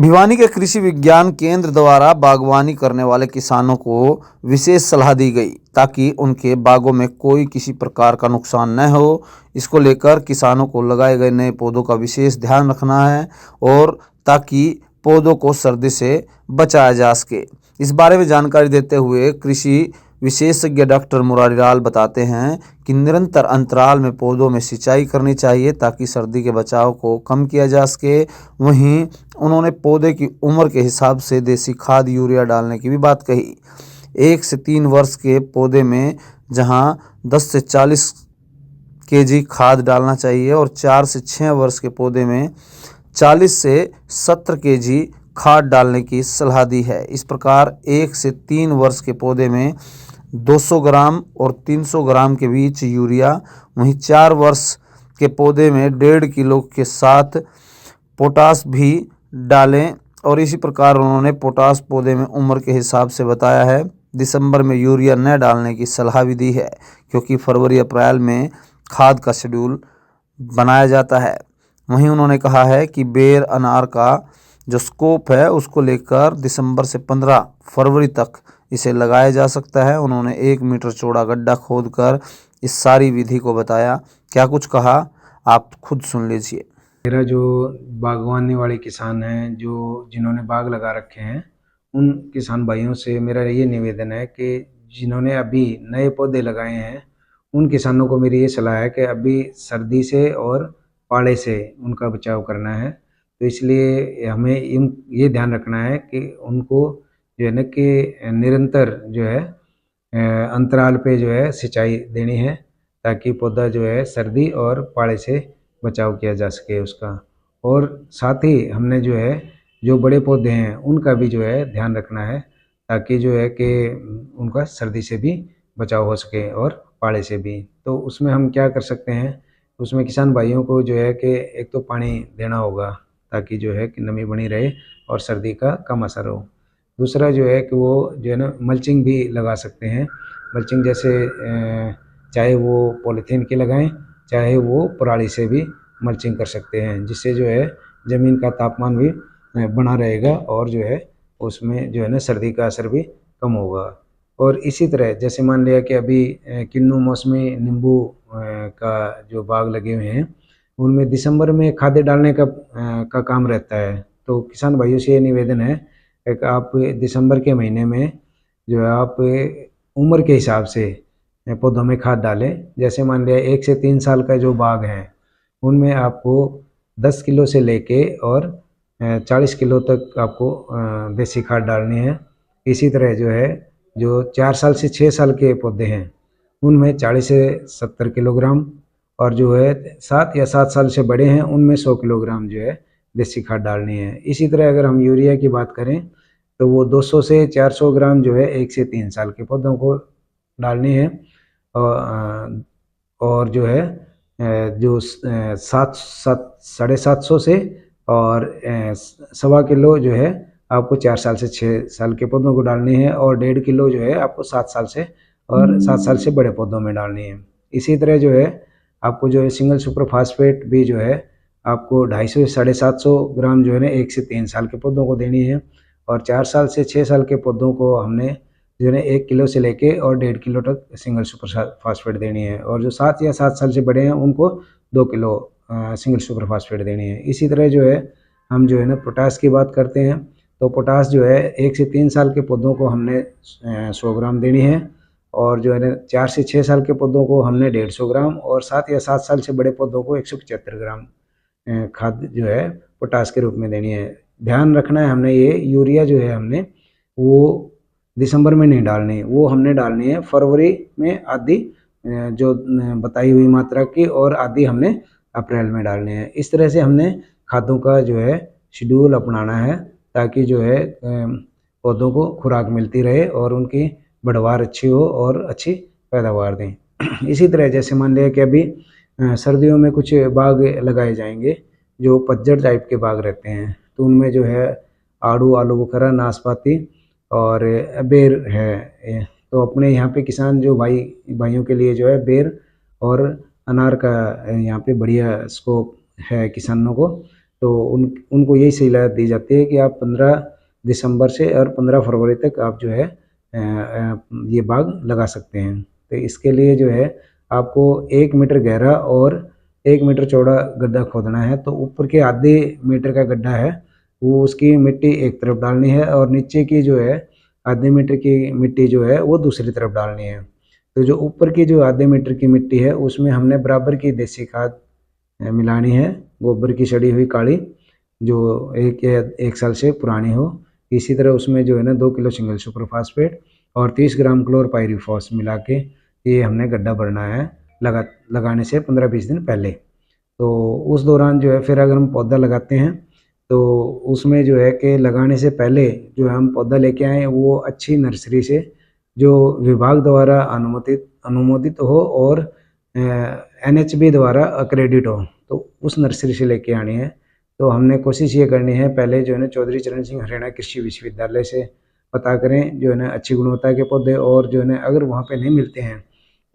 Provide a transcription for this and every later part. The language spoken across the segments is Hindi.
भिवानी के कृषि विज्ञान केंद्र द्वारा बागवानी करने वाले किसानों को विशेष सलाह दी गई ताकि उनके बागों में कोई किसी प्रकार का नुकसान न हो। इसको लेकर किसानों को लगाए गए नए पौधों का विशेष ध्यान रखना है और ताकि पौधों को सर्दी से बचाया जा सके। इस बारे में जानकारी देते हुए कृषि विशेषज्ञ डॉक्टर मुरारीलाल बताते हैं कि निरंतर अंतराल में पौधों में सिंचाई करनी चाहिए ताकि सर्दी के बचाव को कम किया जा सके। वहीं उन्होंने पौधे की उम्र के हिसाब से देसी खाद यूरिया डालने की भी बात कही। 1 से 3 वर्ष के पौधे में जहां 10 से 40 केजी खाद डालना चाहिए और 4 से 6 वर्ष के पौधे में 40 से 70 केजी खाद डालने की सलाह दी है। इस प्रकार 1 से 3 वर्ष के पौधे में 200 ग्राम और 300 ग्राम के बीच यूरिया, वहीं 4 वर्ष के पौधे में 1.5 किलो के साथ पोटास भी डालें। और इसी प्रकार उन्होंने पोटास पौधे में उम्र के हिसाब से बताया है। दिसंबर में यूरिया न डालने की सलाह भी दी है क्योंकि फरवरी अप्रैल में खाद का शेड्यूल बनाया जाता है। वहीं उन्होंने कहा है कि बेर अनार का जो स्कोप है उसको लेकर दिसंबर से 15 फरवरी तक इसे लगाया जा सकता है। उन्होंने 1 मीटर चौड़ा गड्ढा खोदकर इस सारी विधि को बताया। क्या कुछ कहा आप खुद सुन लीजिए। मेरा जो बागवानी वाले किसान हैं, जो जिन्होंने बाग लगा रखे हैं, उन किसान भाइयों से मेरा ये निवेदन है कि जिन्होंने अभी नए पौधे लगाए हैं, उन किसानों को मेरी ये सलाह है कि अभी सर्दी से और पाले से उनका बचाव करना है। तो इसलिए हमें इन ये ध्यान रखना है कि उनको जो है ना कि निरंतर जो है अंतराल पे जो है सिंचाई देनी है ताकि पौधा जो है सर्दी और पाले से बचाव किया जा सके उसका। और साथ ही हमने जो है जो बड़े पौधे हैं उनका भी जो है ध्यान रखना है ताकि जो है कि उनका सर्दी से भी बचाव हो सके और पाले से भी। तो उसमें हम क्या कर सकते हैं, उसमें किसान भाइयों को जो है कि एक तो पानी देना होगा ताकि जो है कि नमी बनी रहे और सर्दी का कम असर हो। दूसरा जो है कि वो जो है ना मल्चिंग भी लगा सकते हैं। मल्चिंग जैसे चाहे वो पॉलीथीन की लगाएं, चाहे वो पराली से भी मल्चिंग कर सकते हैं, जिससे जो है ज़मीन का तापमान भी बना रहेगा और जो है उसमें जो है ना सर्दी का असर भी कम होगा। और इसी तरह जैसे मान लिया कि अभी किन्नू मौसमी नींबू का जो बाग लगे हुए हैं, उनमें दिसंबर में खाद डालने का काम रहता है। तो किसान भाइयों से ये निवेदन है कि आप दिसंबर के महीने में जो है आप उम्र के हिसाब से पौधों में खाद डालें। जैसे मान लिया 1 से 3 साल का जो बाग है, उनमें आपको 10 किलो से लेके और 40 किलो तक आपको देसी खाद डालनी है। इसी तरह जो है जो 4 साल से 6 साल के पौधे हैं, उनमें 40 से 70 किलोग्राम और जो है 7 या 7 साल से बड़े हैं उनमें 100 किलोग्राम जो है देसी खाद डालनी है। इसी तरह अगर हम यूरिया की बात करें तो वो 200 से 400 ग्राम जो है 1 से 3 साल के पौधों को डालनी है। और जो है जो 700 से और 1.25 किलो जो है आपको 4 साल से 6 साल के पौधों को डालनी है और 1.5 किलो जो है आपको 7 साल से और 7 साल से बड़े पौधों में डालनी है। इसी तरह जो है आपको जो है सिंगल सुपर फास्फेट भी जो है आपको 250 से 750 ग्राम जो है ना 1 से 3 साल के पौधों को देनी है और 4 साल से 6 साल के पौधों को हमने जो है ना 1 किलो से लेके और 1.5 किलो तक सिंगल सुपर फास्फेट देनी है और जो 7 या 7 साल से बड़े हैं उनको 2 किलो सिंगल सुपर फास्फेट देनी है। इसी तरह जो है हम जो है ना पोटास की बात करते हैं तो पोटास जो है 1 से 3 साल के पौधों को हमने 100 ग्राम देनी है और जो है ना 4 से 6 साल के पौधों को हमने 150 ग्राम और 7 या 7 साल से बड़े पौधों को 175 ग्राम खाद जो है पोटास के रूप में देनी है। ध्यान रखना है हमने ये यूरिया जो है हमने वो दिसंबर में नहीं डालनी, वो हमने डालनी है फरवरी में आधी जो बताई हुई मात्रा की और आधी हमने अप्रैल में डालनी है। इस तरह से हमने खादों का जो है शेड्यूल अपनाना है ताकि जो है पौधों को खुराक मिलती रहे और उनकी बढ़वार अच्छी हो और अच्छी पैदावार दें। इसी तरह जैसे मान लिया कि अभी सर्दियों में कुछ बाग लगाए जाएंगे जो पतझड़ टाइप के बाग रहते हैं, तो उनमें जो है आड़ू, आलू बुखारा, नाशपाती और बेर है। तो अपने यहाँ पे किसान जो भाइयों के लिए जो है बेर और अनार का यहाँ पे बढ़िया स्कोप है किसानों को। तो उनको यही सलाह दी जाती है कि आप 15 दिसंबर से और 15 फरवरी तक आप जो है ये बाग लगा सकते हैं। तो इसके लिए जो है आपको 1 मीटर गहरा और 1 मीटर चौड़ा गड्ढा खोदना है। तो ऊपर के आधे मीटर का गड्ढा है वो उसकी मिट्टी एक तरफ डालनी है और नीचे की जो है आधे मीटर की मिट्टी जो है वो दूसरी तरफ डालनी है। तो जो ऊपर की जो आधे मीटर की मिट्टी है उसमें हमने बराबर की देसी खाद मिलानी है, गोबर की सड़ी हुई काली जो एक साल से पुरानी हो। इसी तरह उसमें जो है ना 2 किलो सिंगल सुपर फास्फेट और 30 ग्राम क्लोरपाइरीफॉस मिला के ये हमने गड्ढा भरना है लगाने से 15-20 दिन पहले। तो उस दौरान जो है फिर अगर हम पौधा लगाते हैं तो उसमें जो है कि लगाने से पहले जो हम पौधा लेके आए वो अच्छी नर्सरी से जो विभाग द्वारा अनुमोदित हो और NHB द्वारा अक्रेडिट हो, तो उस नर्सरी से लेके आनी है। तो हमने कोशिश ये करनी है पहले जो है ना चौधरी चरण सिंह हरियाणा कृषि विश्वविद्यालय से पता करें जो है ना अच्छी गुणवत्ता के पौधे, और जो है ना अगर वहाँ पे नहीं मिलते हैं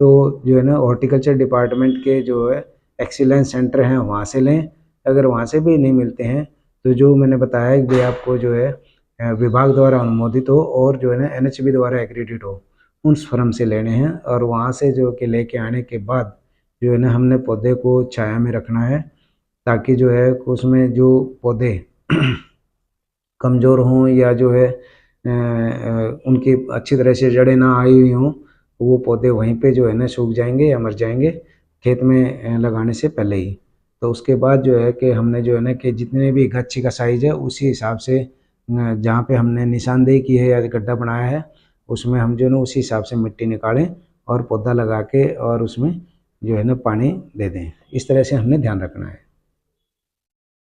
तो जो है ना हॉर्टिकल्चर डिपार्टमेंट के जो है एक्सीलेंस सेंटर हैं वहाँ से लें। अगर वहाँ से भी नहीं मिलते हैं तो जो मैंने बताया कि आपको जो है विभाग द्वारा अनुमोदित हो और जो है ना NHB द्वारा एक्रेडिट हो उस फर्म से लेने हैं। और वहाँ से जो कि लेके आने के बाद जो है ना हमने पौधे को छाया में रखना है ताकि जो है उसमें जो पौधे कमज़ोर हों या जो है उनकी अच्छी तरह से जड़ें ना आई हुई हों, वो पौधे वहीं पे जो है ना सूख जाएंगे या मर जाएंगे खेत में लगाने से पहले ही। तो उसके बाद जो है कि हमने जो है ना कि जितने भी गच्छी का साइज़ है उसी हिसाब से जहाँ पे हमने निशानदेही की है या गड्ढा बनाया है उसमें हम जो है ना उसी हिसाब से मिट्टी निकालें और पौधा लगा के और उसमें जो है ना पानी दे दें। इस तरह से हमने ध्यान रखना है।